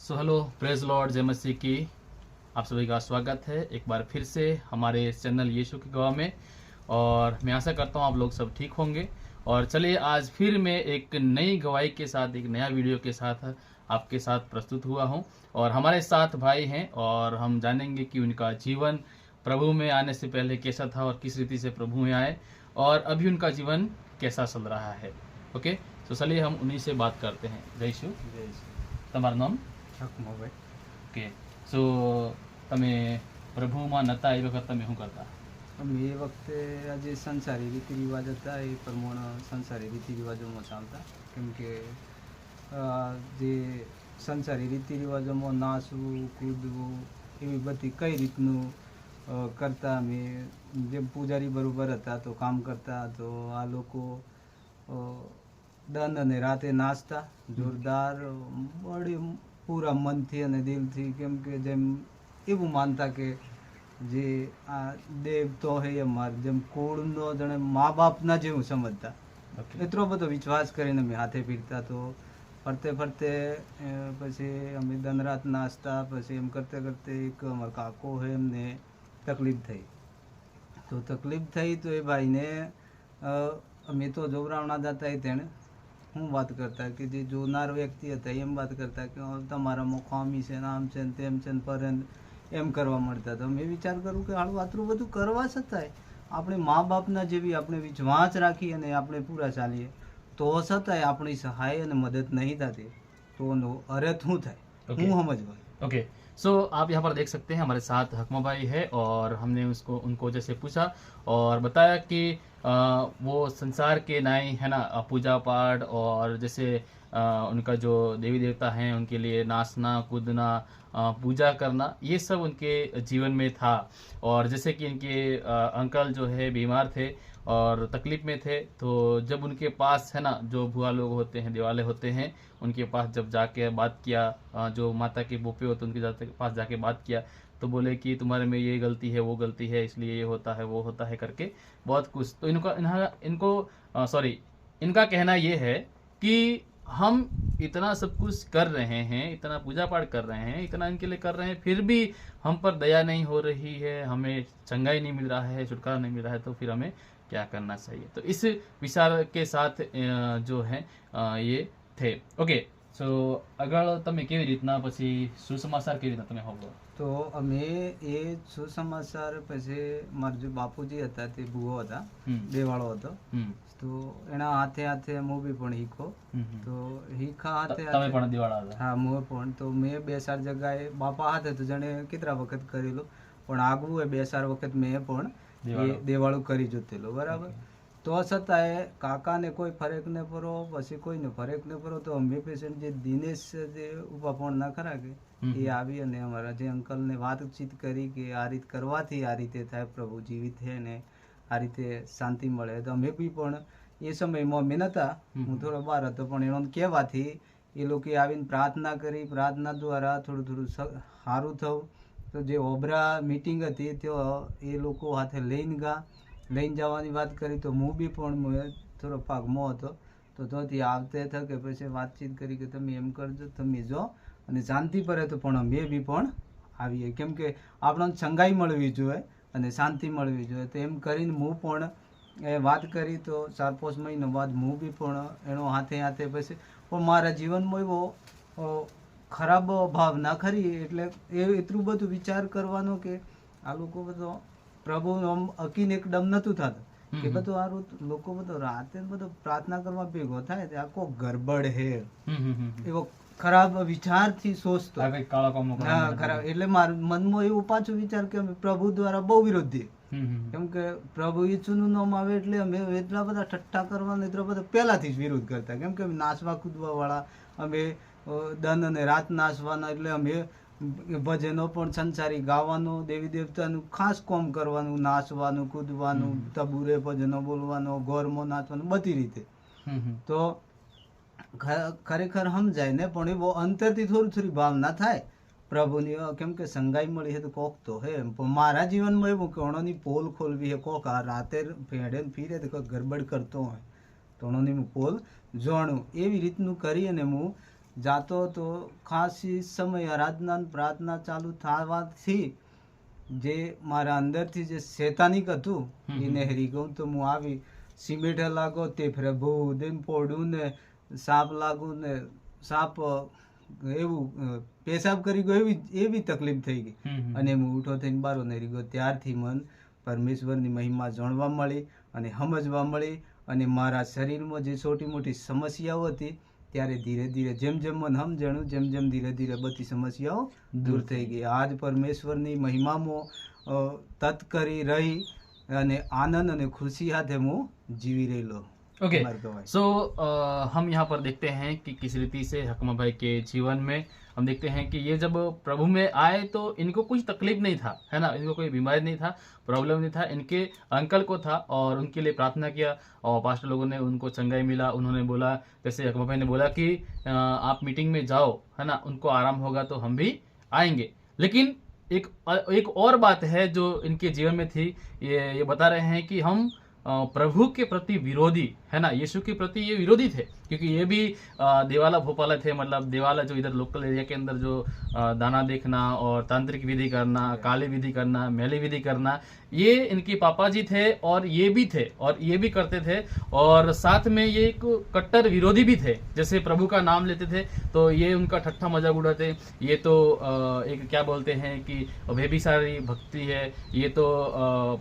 So hello, praise Lord, जय मसीह की। आप सभी का स्वागत है एक बार फिर से हमारे चैनल यीशु की गवाह में। और मैं आशा करता हूँ आप लोग सब ठीक होंगे। और चलिए आज फिर मैं एक नई गवाही के साथ, एक नया वीडियो के साथ आपके साथ प्रस्तुत हुआ हूँ। और हमारे साथ भाई हैं और हम जानेंगे कि उनका जीवन प्रभु में आने से पहले कैसा था और किस रीति से प्रभु में आए और अभी उनका जीवन कैसा चल रहा है। ओके, तो चलिए हम उन्हीं से बात करते हैं। जय यीशु। તમારું નામ? હકમોભાઈ ઓકે, સો તમે પ્રભુમાં નતા એ વખત તમે શું કરતા? અમે એ વખતે આજે સંસારી રીતિ રિવાજ હતા એ પ્રમાણે સંસારી રીતિ રિવાજોમાં ચાલતા કેમ કે જે સંસારી રીતિ રિવાજોમાં નાચવું કૂદવું એવી બધી કઈ રીતનું કરતા અમે જેમ પૂજારી બરોબર હતા તો કામ કરતા તો આ લોકો દન અને રાતે નાચતા જોરદાર બડી પૂરા મનથી અને દિલથી કેમ કે જેમ એવું માનતા કે જે આ દેવ તો હે અમાર જેમ કુળનો જણે મા બાપના જેવું સમજતા એટલો બધો વિશ્વાસ કરીને અમે હાથે ફીરતા તો ફરતે ફરતે પછી અમે દન રાત નાચતા પછી એમ કરતે કરતે એક અમારા કાકો હે એમને તકલીફ થઈ તો તકલીફ થઈ તો એ ભાઈને અમે તો જોવરાવણા જતા એ તેણે હું વાત કરતા કે જે જોનાર વ્યક્તિ હતા એમ વાત કરતા કે તમારામાં ખામી છે ને આમ છે ને તેમ છે ને પર એમ કરવા મળતા તો મેં વિચાર કરું કે હાલું આટલું બધું કરવા છતાંય આપણે મા બાપના જેવી આપણે વિશ્વાસ રાખી અને આપણે પૂરા ચાલીએ તો છતાંય આપણી સહાય અને મદદ નહીં થતી તો અરે શું થાય હું સમજવા। ओके, सो आप यहाँ पर देख सकते हैं हमारे साथ हकमा भाई है और हमने उनको जैसे पूछा और बताया कि वो संसार के नाई है ना, पूजा पाठ और जैसे उनका जो देवी देवता हैं उनके लिए नाचना कूदना पूजा करना ये सब उनके जीवन में था। और जैसे कि इनके अंकल जो है बीमार थे और तकलीफ में थे तो जब उनके पास है ना जो बुआ लोग होते हैं, दिवाले होते हैं, उनके पास जब जाके बात किया, जो माता के बोपे होते उनके पास जाके बात किया तो बोले कि तुम्हारे में ये गलती है वो गलती है इसलिए ये होता है वो होता है करके बहुत कुछ। तो इनका कहना ये है कि हम इतना सब कुछ कर रहे हैं, इतना पूजा पाठ कर रहे हैं, इतना इनके लिए कर रहे हैं, फिर भी हम पर दया नहीं हो रही है, हमें चंगाई नहीं मिल रहा है, छुटकारा नहीं मिल रहा है, तो फिर हमें क्या करना चाहिए। तो इस विचार के साथ जो है ये थे। ओके, सो આગળ તમે કેવી રીતના પછી સુસમાચાર કેવી રીતના તમે હોવો? તો અમે એ સુસમાચાર પછી મારા જે બાપુજી હતા તે ભૂવો હતા દેવાળો હતો તો એના હાથે હાથે હું બી પણ હીખો તો હીખા હાથે તમે પણ દિવાળા હતા? હા હું પણ તો મેં બે ચાર જગ્યાએ બાપા હાથે તો જણે કેટલા વખત કરેલું પણ આગવું એ બે ચાર વખત મેં પણ એ દેવાળું કરી જોતેલું બરાબર। તો છતાંય કાકાને કોઈ ફરક ન પડો પછી કોઈને ફરક ન પડો તો અમે પેશન્ટ જે દિનેશ જે ઉભા પણ ના ખરા કે એ આવી અને અમારા જે અંકલને વાતચીત કરી કે આ રીત કરવાથી આ રીતે થાય પ્રભુ જીવિત છે ને આ રીતે શાંતિ મળે તો અમે બી પણ એ સમયમાં અમે નહોતા હું થોડો બહાર હતો પણ એનો કહેવાથી એ લોકોએ આવીને પ્રાર્થના કરી પ્રાર્થના દ્વારા થોડું થોડું સારું થયું તો જે ઓબરા મીટિંગ હતી તો એ લોકો હાથે લઈને જવાની વાત કરી તો હું બી પણ થોડો ભાગમાં હતો તો ત્યાંથી આવતે થકે પછી વાતચીત કરી કે તમે એમ કરજો તમે જો અને શાંતિ પડે તો પણ અમે બી પણ આવીએ કેમ કે આપણને સંગાઈ મળવી જોઈએ અને શાંતિ મળવી જોઈએ તો એમ કરીને હું પણ એ વાત કરી તો 4-5 મહિના બાદ હું બી પણ એનો હાથે હાથે પછી પણ મારા જીવનમાં એવો ખરાબ ભાવના ખરી એટલે એ એટલું બધું વિચાર કરવાનો કે આ લોકો બધો પ્રભુ અકીને એકદમ નતું થતું કે બધું સારું લોકો બધો રાતે બધો પ્રાર્થના કરવા ભેગો થાય તો આખો ગરબડ હે એવો ખરાબ વિચારથી સોચતો ખરાબ એટલે મારા મનમાં એવું પાછું વિચાર કે અમે પ્રભુ દ્વારા બહુ વિરોધી કેમ કે પ્રભુ ઈસુનું નામ આવે એટલે અમે એટલા બધા ઠઠ્ઠા કરવાના એટલા બધા પહેલાથી જ વિરોધ કરતા કેમ કે નાચવા કૂદવા વાળા અમે દન અને રાત નાચવાના એટલે અમે ભજનો પણ સંસારી ગાવાનું દેવી દેવતાનું ખાસ કામ કરવાનું નાચવાનું કૂદવાનું તબુરે ભજનો બોલવાનું ગોરમાં નાચવાનું બધી રીતે તો ખરેખર સમજાય ને પણ એ બહુ અંતરથી થોડી થોડી ભાવના થાય પ્રભુની કેમ કે સંગાઈ મળી છે તો કોક તો હે પણ મારા જીવનમાં એવું કે ઓણોની પોલ ખોલવી હે કોક આ રાતે ફેડે ફીરે તો કોઈક ગરબડ કરતો હોય તો ઓણોની પોલ જોણું એવી રીતનું કરી અને હું જાતો હતો ખાસી સમય આરાધના ને પ્રાર્થના ચાલુ થવાથી જે મારા અંદરથી જે શૈતાનિક હતું એને હરી ગયું તો હું આવી સિમેન્ટ લાગો તે પ્રભુ દિન પોડું ને સાપ લાગુ ને સાપ એવું પેશાબ કરી ગયો એવી તકલીફ થઈ ગઈ અને હું ઉઠો થઈને બારો નરી ગયો. ત્યારથી મન પરમેશ્વરની મહિમા જાણવા મળી અને સમજવા મળી અને મારા શરીરમાં જે છોટી મોટી સમસ્યાઓ હતી ત્યારે ધીરે ધીરે જેમ જેમ મને સમજણું જેમ જેમ ધીરે ધીરે બધી સમસ્યાઓ દૂર થઈ ગઈ. આજ પરમેશ્વરની મહિમામાં તત કરી રહી અને આનंद અને खुशी સાથે હું જીવી રહેલો. ओके सो हम यहाँ पर देखते हैं कि किस रीति से हकमा भाई के जीवन में हम देखते हैं कि ये जब प्रभु में आए तो इनको कुछ तकलीफ नहीं था, है ना, इनको कोई बीमारी नहीं था, प्रॉब्लम नहीं था. इनके अंकल को था और उनके लिए प्रार्थना किया और पास्टर लोगों ने उनको चंगाई मिला. उन्होंने बोला, जैसे हकमा भाई ने बोला कि आप मीटिंग में जाओ, है ना, उनको आराम होगा तो हम भी आएंगे. लेकिन एक और बात है जो इनके जीवन में थी. ये बता रहे हैं कि हम प्रभु के प्रति विरोधी, है ना, यीशु के प्रति ये विरोधी थे, क्योंकि ये भी देवाला भोपाला थे. मतलब देवाला जो इधर लोकल एरिया के अंदर जो दाना देखना और तांत्रिक विधि करना, काली विधि करना, मैली विधि करना, ये इनके पापा जी थे और ये भी थे और ये भी करते थे. और साथ में ये एक कट्टर विरोधी भी थे. जैसे प्रभु का नाम लेते थे तो ये उनका ठट्ठा मजाक उड़ाते, ये तो एक क्या बोलते हैं कि बेबीसारी भक्ति है, ये तो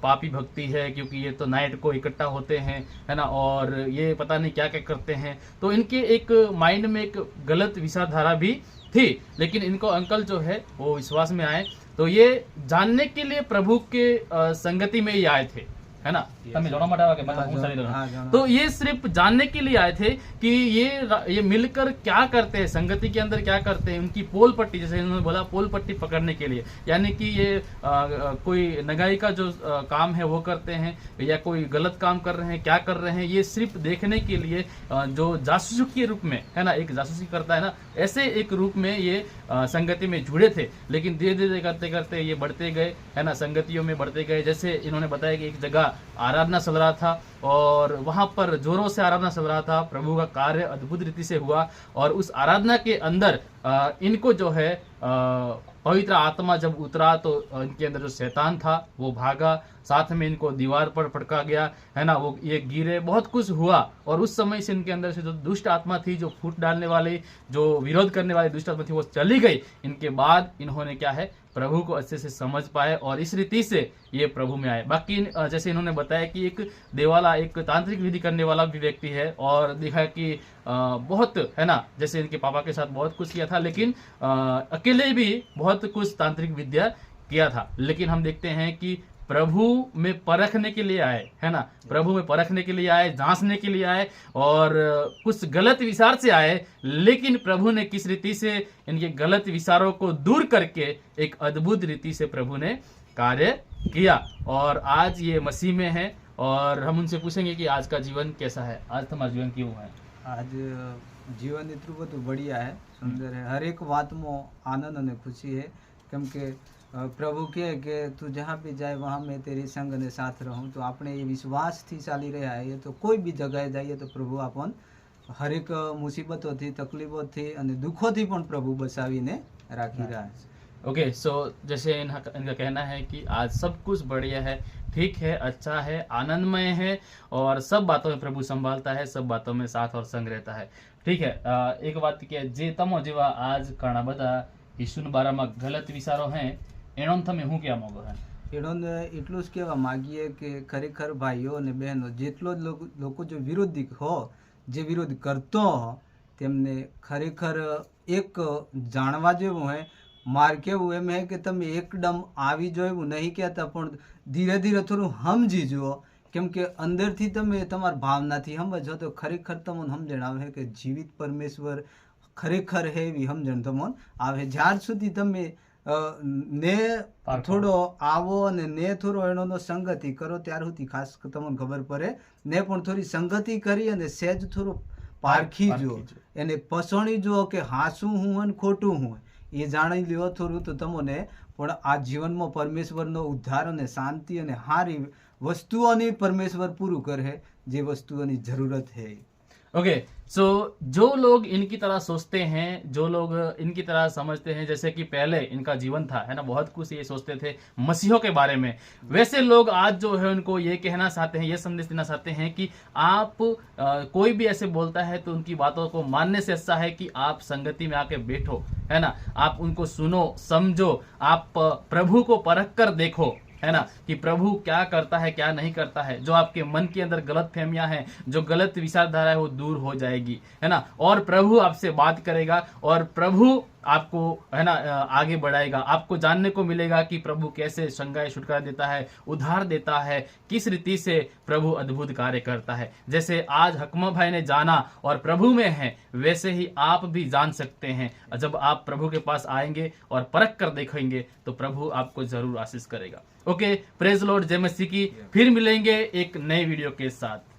पापी भक्ति है, क्योंकि ये तो नाइट को इकट्ठा होते हैं, है ना, और ये पता नहीं क्या क्या करते हैं. तो इनके एक माइंड में एक गलत विचारधारा भी थी. लेकिन इनको अंकल जो है वो विश्वास में आए, तो ये जानने के लिए प्रभु के संगति में ही आए थे, है ना. तो ये सिर्फ जानने के लिए आए थे कि ये मिलकर क्या करते हैं, संगति के अंदर क्या करते हैं, उनकी पोल पट्टी, जैसे इन्होंने बोला, पोल पट्टी पकड़ने के लिए, यानी कि ये कोई नगाई का जो काम है वो करते हैं या कोई गलत काम कर रहे हैं, क्या कर रहे हैं, ये सिर्फ देखने के लिए जो जासूसी के रूप में, है ना, एक जासूसी करता है ना, ऐसे एक रूप में ये संगति में जुड़े थे. लेकिन धीरे धीरे करते करते ये बढ़ते गए, है ना, संगतियों में बढ़ते गए. जैसे इन्होंने बताया कि एक जगह आराधना चल रहा था और वहां पर जोरों से आराधना चल रहा था, प्रभु का कार्य अद्भुत रीति से हुआ और उस आराधना के अंदर इनको जो है पवित्र आत्मा जब उतरा तो इनके अंदर जो शैतान था वो भागा, साथ में इनको दीवार पर पटका गया, है ना, वो ये गिरे, बहुत कुछ हुआ. और उस समय से इनके अंदर से जो दुष्ट आत्मा थी, जो फूट डालने वाली, जो विरोध करने वाली दुष्ट आत्मा थी, वो चली गई. इनके बाद इन्होंने क्या है, प्रभु को अच्छे से समझ पाए और इस रीति से ये प्रभु में आए. बाकी जैसे इन्होंने बताया कि एक देवाला, एक तांत्रिक विधि करने वाला भी व्यक्ति है और देखा कि बहुत, है ना, जैसे इनके पापा के साथ बहुत कुछ किया था, लेकिन अकेले भी बहुत कुछ तांत्रिक विद्या किया था. लेकिन हम देखते हैं कि प्रभु में परखने के लिए आए, है ना, प्रभु में परखने के लिए आए, जांचने के लिए आए और कुछ गलत विचार से आए. लेकिन प्रभु ने किस रीति से इनके गलत विचारों को दूर करके एक अद्भुत रीति से प्रभु ने कार्य किया और आज ये मसीह में है. और हम उनसे पूछेंगे कि आज का जीवन कैसा है, आज तुम्हारा जीवन क्यों है. आज जीवन એટલું બધું बढ़िया है, सुंदर है, हर एक बात में आनंद અને खुशी है. કેમ કે પ્રભુ કહે કે તું જहाँ भी जाए वहाँ मैं तेरी संग ने साथ रहूँ. तो આપણે એ વિશ્વાસથી ચાલી રહ્યા છીએ તો કોઈ બી જગ્યાએ જઈએ તો પ્રભુ આપણ હરેક મુસીબતોથી, તકલીફોથી અને દુઃખોથી પણ પ્રભુ બચાવીને રાખી રહ્યા છે. ओके सो जैसे इनका कहना है कि आज सब कुछ बढ़िया है, ठीक है, अच्छा है, आनंदमय है और सब बातों में प्रभु संभालता है, सब बातों में साथ और संग रहता है. ठीक है. एक बात कि जे तमो जेवा आज घણા બધા ઈસુના બારામાં ગલત વિચારો હે એનો તમે હું કહેવા માંગો છો? એનો એટલું જ કહેવા માંગીએ કે ખરેખર ભાઈઓ અને બહેનો, જેટલો લોકો જો વિરોધી હો, જે વિરોધ કરતો હો, તેમને ખરેખર એક જાણવા જેવું હોય. માર કેવું એમ હે કે તમે એકદમ આવી જો એવું નહીં કહેતા, પણ ધીરે ધીરે થોડું સમજી જુઓ. કેમ કે અંદરથી તમે તમારા ભાવનાથી સમજો તો ખરેખર તમને સમજણ આવે કે જીવિત પરમેશ્વર ખરેખર હે એવી સમજણ તમને આવે. જ્યાર સુધી તમે ને થોડો આવો અને ને થોડો એનો સંગતિ કરો ત્યાર સુધી ખાસ તમને ખબર પડે. ને પણ થોડી સંગતિ કરી અને સહેજ થોડું પારખી જુઓ, એને પસણી જુઓ કે હાસું હું અને ખોટું હું એ જાણી લ્યો થોડું, તો તમને પણ આ જીવનમાં પરમેશ્વરનો ઉદ્ધાર અને શાંતિ અને સારી વસ્તુઓની પરમેશ્વર પૂરું કરે જે વસ્તુઓની જરૂરત છે. ओके, सो जो लोग इनकी तरह सोचते हैं, जो लोग इनकी तरह समझते हैं, जैसे कि पहले इनका जीवन था, है ना, बहुत कुछ ये सोचते थे मसीहों के बारे में, वैसे लोग आज जो है उनको ये कहना चाहते हैं, ये संदेश देना चाहते हैं कि आप कोई भी ऐसे बोलता है तो उनकी बातों को मानने से अच्छा है कि आप संगति में आके बैठो, है ना, आप उनको सुनो, समझो, आप प्रभु को परख कर देखो, है ना, कि प्रभु क्या करता है क्या नहीं करता है। जो आपके मन के अंदर गलत फहमियां हैं, जो गलत विचारधारा है, वो दूर हो जाएगी, है ना, और प्रभु आपसे बात करेगा और प्रभु आपको, है ना, आगे बढ़ाएगा। आपको जानने को मिलेगा कि प्रभु कैसे संगाय छुटकारा देता है, उद्धार देता है, किस रीति से प्रभु अद्भुत कार्य करता है। जैसे आज हकमा भाई ने जाना और प्रभु में है, वैसे ही आप भी जान सकते हैं। जब आप प्रभु के पास आएंगे और परख कर देखेंगे तो प्रभु आपको जरूर आशीष करेगा। ओके, प्रेज लॉर्ड, जय मसीह की। फिर मिलेंगे एक नए वीडियो के साथ।